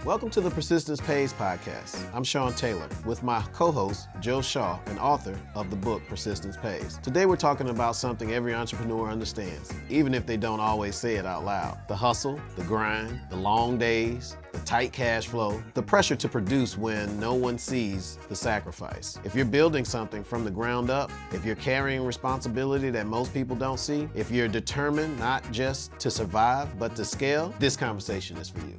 Welcome to the Persistence Pays podcast. I'm Sean Taylor with my co-host, Joe Shaw, an author of the book Persistence Pays. Today we're talking about something every entrepreneur understands, even if they don't always say it out loud. The hustle, the grind, the long days, the tight cash flow, the pressure to produce when no one sees the sacrifice. If you're building something from the ground up, if you're carrying responsibility that most people don't see, if you're determined not just to survive, but to scale, this conversation is for you.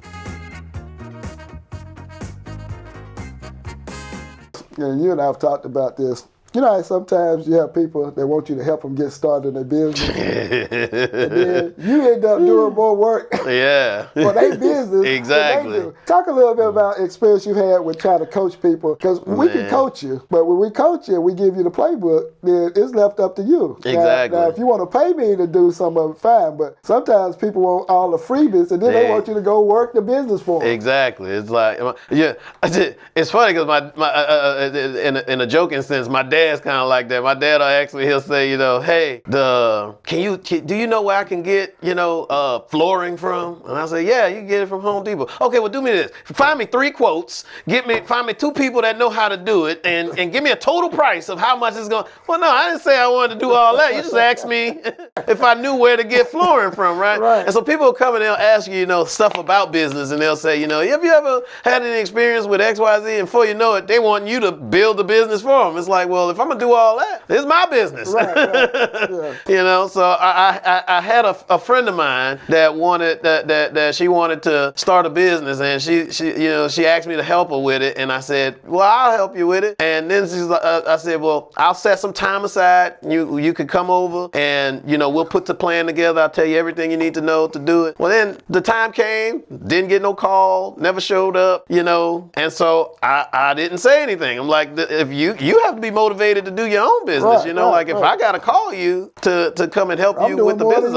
And you and I have talked about this. You know how sometimes you have people that want you to help them get started in their business, and then you end up doing more work Yeah. for their business Exactly. than they do. Talk a little bit about experience you've had with trying to coach people, because we can coach you, but when we coach you, we give you the playbook, then it's left up to you. Exactly. Now if you want to pay me to do some of it, fine, but sometimes people want all the freebies, and then they want you to go work the business for them. Exactly. It's like, yeah. It's funny because in a joking sense, my dad's kind of like that. My dad he'll say, hey, do you know where I can get, flooring from? And I say, yeah, you can get it from Home Depot. Okay, well, do me this. Find me 3 quotes. Find me 2 people that know how to do it, and give me a total price of how much it's going. Well, no, I didn't say I wanted to do all that. You just asked me if I knew where to get flooring from, right? Right. And so people will come and they'll ask you, stuff about business, and they'll say, have you ever had any experience with XYZ? And before you know it, they want you to build the business for them. It's like, well, if I'm gonna do all that, it's my business. Right. Yeah. So I had a friend of mine that wanted that she wanted to start a business, and she asked me to help her with it, and I said, well, I'll help you with it. And then I said, well, I'll set some time aside. You could come over, and we'll put the plan together. I'll tell you everything you need to know to do it. Well, then the time came, didn't get no call, never showed up, and so I didn't say anything. I'm like, if you have to be motivated to do your own business, if I gotta call you to come and help you with the business,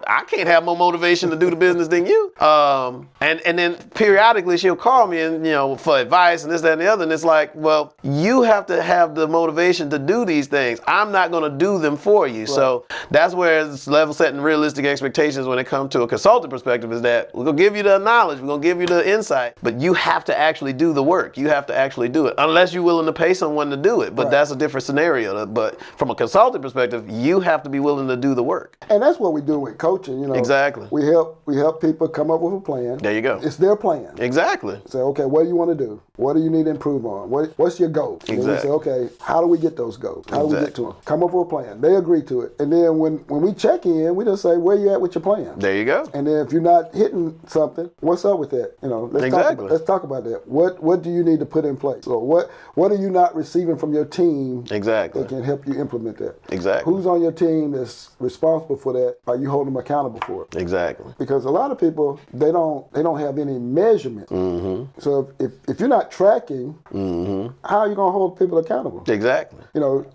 I can't have more motivation to do the business than you. And then periodically she'll call me and for advice and this, that, and the other. And it's like, well, you have to have the motivation to do these things. I'm not gonna do them for you. Right. So that's where it's level setting realistic expectations when it comes to a consultant perspective, is that we're gonna give you the knowledge, we're gonna give you the insight, but you have to actually do the work. You have to actually do it, unless you're willing to pay someone to do it. But that's a different scenario. But from a consultant perspective, you have to be willing to do the work. And that's what we do with coaching. Exactly. We help people come up with a plan. There you go. It's their plan. Exactly. Say, okay, what do you want to do? What do you need to improve on? What's your goal? Exactly. And we say, okay, how do we get those goals? How do we get to them? Come up with a plan. They agree to it. And then when we check in, we just say, where you at with your plan? There you go. And then if you're not hitting something, what's up with that? Let's talk about that. What do you need to put in place? So what are you not receiving from your team? Exactly. That can help you implement that? Exactly. Who's on your team that's responsible for that? Are you holding them accountable for it? Exactly. Because a lot of people, they don't have any measurement. Mm-hmm. So if you're not tracking, mm-hmm. how are you going to hold people accountable? Exactly. You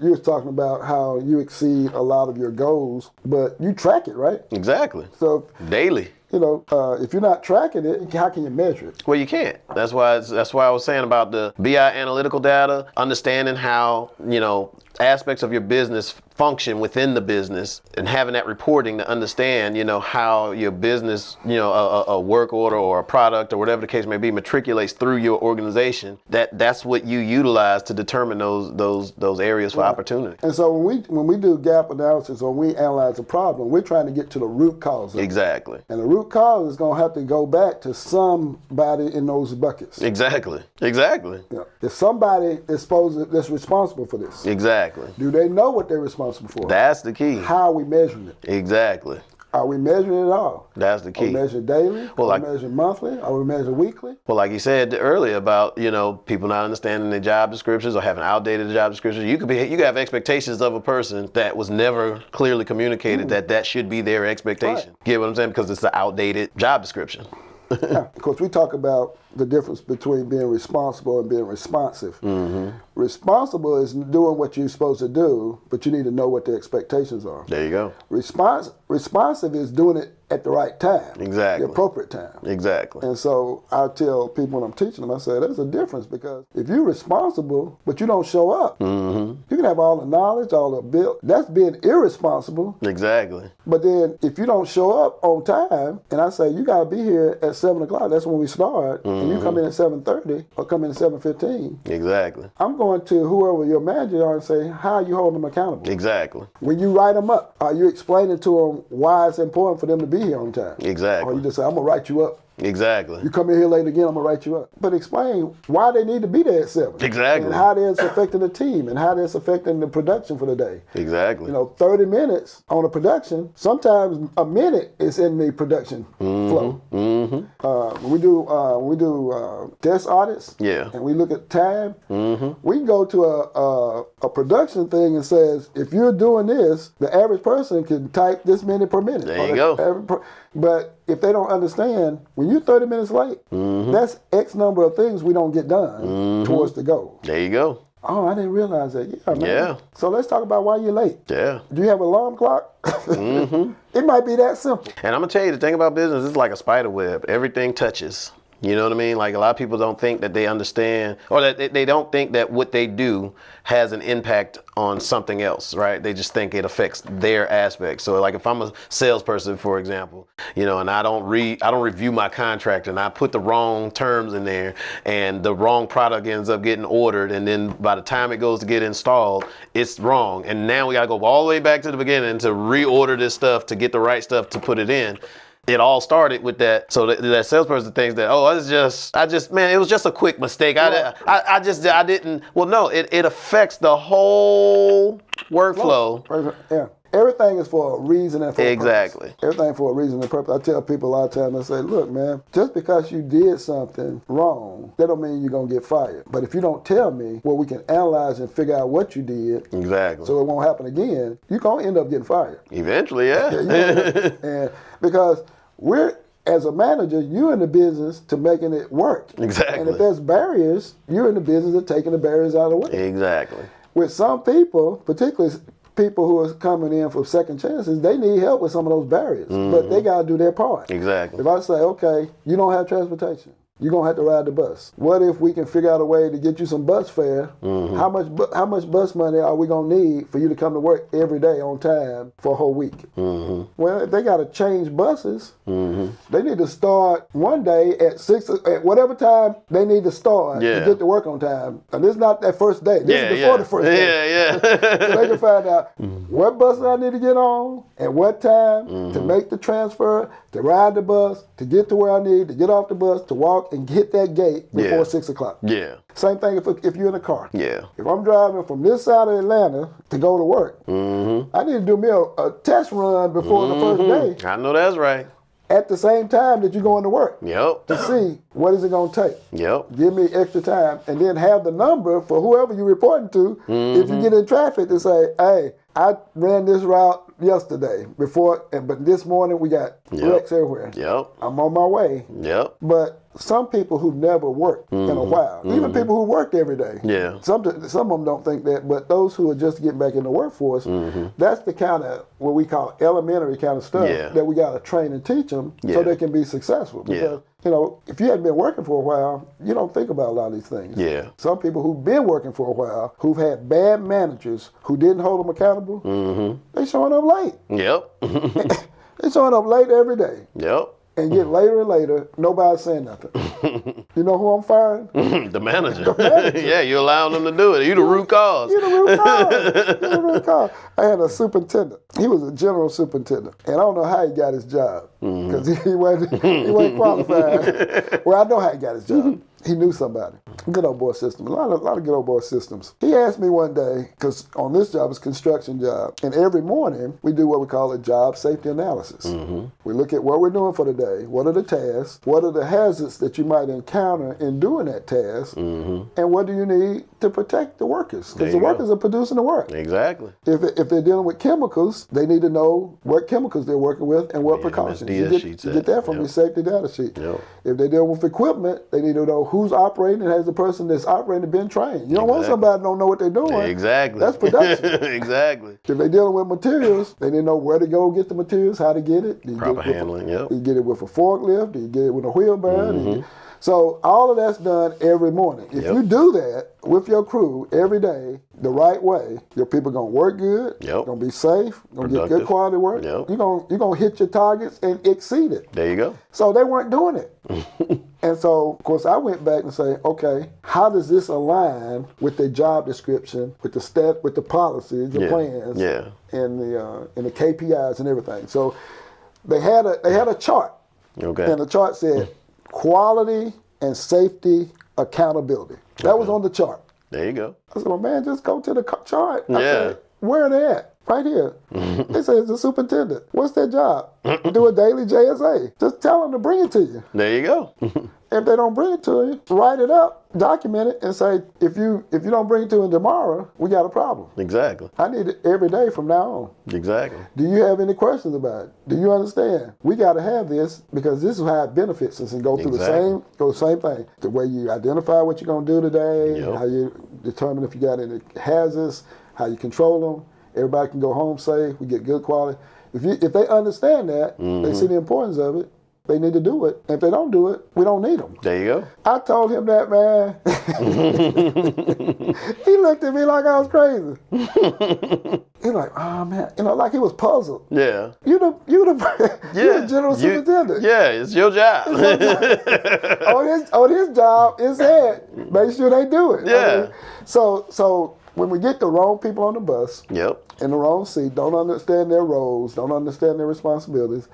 were talking about how you exceed a lot of your goals, but you track it, right? Exactly. So daily. If you're not tracking it, how can you measure it? Well, you can't. That's why I was saying about the BI analytical data, understanding how, aspects of your business function within the business, and having that reporting to understand, how your business, a work order or a product or whatever the case may be, matriculates through your organization. That's what you utilize to determine those areas for opportunity. And so when we do gap analysis, or we analyze a problem, we're trying to get to the root cause of it. Exactly. And the root cause is going to have to go back to somebody in those buckets. Exactly. There's somebody that's responsible for this. Exactly. Do they know what they're responsible for? That's the key. How are we measuring it? Exactly. Are we measuring it all? That's the key. Are we measuring daily? Are we measuring monthly? Are we measuring weekly? Well, like you said earlier about, people not understanding their job descriptions or having outdated job descriptions. You could have expectations of a person that was never clearly communicated that should be their expectation. Right. Get what I'm saying? Because it's an outdated job description. Yeah, of course, we talk about the difference between being responsible and being responsive. Responsible is doing what you're supposed to do, but you need to know what the expectations are. There you go. Responsive is doing it at the right time. Exactly. The appropriate time. Exactly. And so I tell people when I'm teaching them, I say, there's a difference, because if you're responsible, but you don't show up, you can have all the knowledge, all the bill. That's being irresponsible. Exactly. But then if you don't show up on time, and I say, you got to be here at 7 o'clock, that's when we start, and you come in at 7:30 or come in at 7:15, Exactly. I'm going to whoever your manager are and say, how are you holding them accountable? Exactly. When you write them up, are you explaining to them why it's important for them to be here on time? Exactly. Or you just say, I'm going to write you up. Exactly. You come in here late again, I'm going to write you up. But explain why they need to be there at 7. Exactly. And how that's affecting the team and how that's affecting the production for the day. Exactly. You know, 30 minutes on a production, sometimes a minute is in the production flow. When we do desk audits, and we look at time, we can go to a production thing and says, if you're doing this, the average person can type this many per minute. There you go. But if they don't understand, when you're 30 minutes late, that's X number of things we don't get done towards the goal. There you go. Oh, I didn't realize that. Yeah, man. Yeah. So let's talk about why you're late. Yeah. Do you have an alarm clock? It might be that simple. And I'm going to tell you, the thing about business is like a spider web. Everything touches. You know what I mean? Like, a lot of people don't think that they understand, or that they don't think that what they do has an impact on something else, right? They just think it affects their aspect. So like if I'm a salesperson, for example, you know, and I don't review my contract, and I put the wrong terms in there, and the wrong product ends up getting ordered, and then by the time it goes to get installed, it's wrong. And now we got to go all the way back to the beginning to reorder this stuff to get the right stuff to put it in. It all started with that. So that salesperson thinks that, oh, it was just a quick mistake. I didn't. Well, no, it affects the whole workflow. Yeah. Everything is for a reason and for a Exactly. purpose. Everything for a reason and purpose. I tell people a lot of times, I say, look, man, just because you did something wrong, that don't mean you're going to get fired. But if you don't tell me, well, we can analyze and figure out what you did. Exactly. So it won't happen again. You're going to end up getting fired. Eventually, yeah. And because as a manager, you're in the business to making it work. Exactly. And if there's barriers, you're in the business of taking the barriers out of the way. Exactly. With some people, particularly people who are coming in for second chances, they need help with some of those barriers, but they got to do their part. Exactly. If I say, okay, you don't have transportation, you're going to have to ride the bus. What if we can figure out a way to get you some bus fare? How much bus money are we going to need for you to come to work every day on time for a whole week? Well, if they got to change buses, they need to start one day at 6, at whatever time they need to start to get to work on time. And this is not that first day. This is before the first day. So they can find out what bus I need to get on and what time to make the transfer, to ride the bus, to get to where I need, to get off the bus, to walk and hit that gate before 6 o'clock. Yeah. Same thing if you're in a car. Yeah. If I'm driving from this side of Atlanta to go to work, I need to do me a test run before the first day. I know that's right. At the same time that you're going to work. Yep. To see what is it going to take. Yep. Give me extra time, and then have the number for whoever you're reporting to. If you get in traffic, to say, hey, I ran this route yesterday but this morning we got wrecks everywhere. Yep. I'm on my way. Yep. But some people who've never worked in a while, even people who worked every day, some of them don't think that, but those who are just getting back in the workforce, that's the kind of what we call elementary kind of stuff that we got to train and teach them so they can be successful. Because you know, if you hadn't been working for a while, you don't think about a lot of these things. Yeah. Some people who've been working for a while, who've had bad managers who didn't hold them accountable, they showing up late. Yep. They showing up late every day. Yep. And get later and later, nobody's saying nothing. You know who I'm firing? The manager. Yeah, you're allowing them to do it. You the root cause. You the root cause. You the root cause. I had a superintendent. He was a general superintendent. And I don't know how he got his job. Because he wasn't qualified. Well, I know how he got his job. He knew somebody. Good old boy system. A lot of good old boy systems. He asked me one day, because on this job, it's a construction job, and every morning we do what we call a job safety analysis. We look at what we're doing for the day, what are the tasks, what are the hazards that you might encounter in doing that task, and what do you need to protect the workers? Because the workers are producing the work. Exactly. If they're dealing with chemicals, they need to know what chemicals they're working with and what precautions. You get that from your safety data sheet. If they're dealing with equipment, they need to know who's operating and has the person that's operating been trained. You don't want somebody that don't know what they're doing. Exactly. That's production. Exactly. If they're dealing with materials, they need to know where to go get the materials, how to get it. Proper handling, Do you get it with a forklift? Do you get it with a wheelbarrow? So all of that's done every morning. If you do that with your crew every day the right way, your people gonna work good, gonna be safe, gonna get good quality work. You're gonna hit your targets and exceed it. There you go. So they weren't doing it. And so, of course, I went back and say, okay, how does this align with the job description, with the policies, the plans, and the KPIs and everything? So they had a chart. Okay. And the chart said quality and safety accountability. That was on the chart. There you go. I said, well, man, just go to the chart. I said, where are they at? Right here. They said, it's the superintendent. What's their job? Do a daily JSA. Just tell them to bring it to you. There you go. If they don't bring it to you, write it up, document it, and say, if you don't bring it to me tomorrow, we got a problem. Exactly. I need it every day from now on. Exactly. Do you have any questions about it? Do you understand? We got to have this because this is how it benefits us and go through the same thing. The way you identify what you're going to do today, how you determine if you got any hazards, how you control them. Everybody can go home safe. We get good quality. If they understand that, they see the importance of it, they need to do it. And if they don't do it, we don't need them. There you go. I told him that, man. He looked at me like I was crazy. He's like, oh, man. Like he was puzzled. Yeah. You the general superintendent. Yeah, it's your job. on his job, it's that. Make sure they do it. Yeah. So when we get the wrong people on the bus, in the wrong seat, don't understand their roles, don't understand their responsibilities,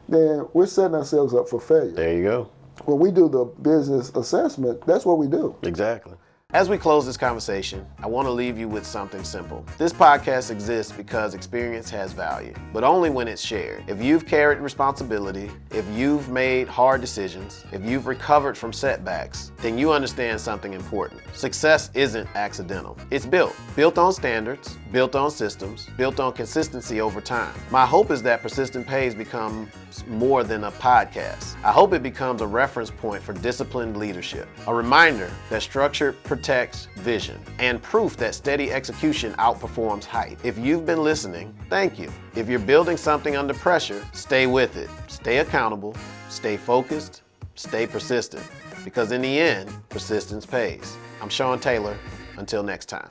then we're setting ourselves up for failure. There you go. When we do the business assessment, that's what we do. Exactly. As we close this conversation, I want to leave you with something simple. This podcast exists because experience has value, but only when it's shared. If you've carried responsibility, if you've made hard decisions, if you've recovered from setbacks, then you understand something important. Success isn't accidental. It's built on standards, built on systems, built on consistency over time. My hope is that Persistent Pays becomes more than a podcast. I hope it becomes a reference point for disciplined leadership, a reminder that structure protects vision, and proof that steady execution outperforms hype. If you've been listening, thank you. If you're building something under pressure, stay with it. Stay accountable, stay focused, stay persistent, because in the end, persistence pays. I'm Sean Taylor. Until next time.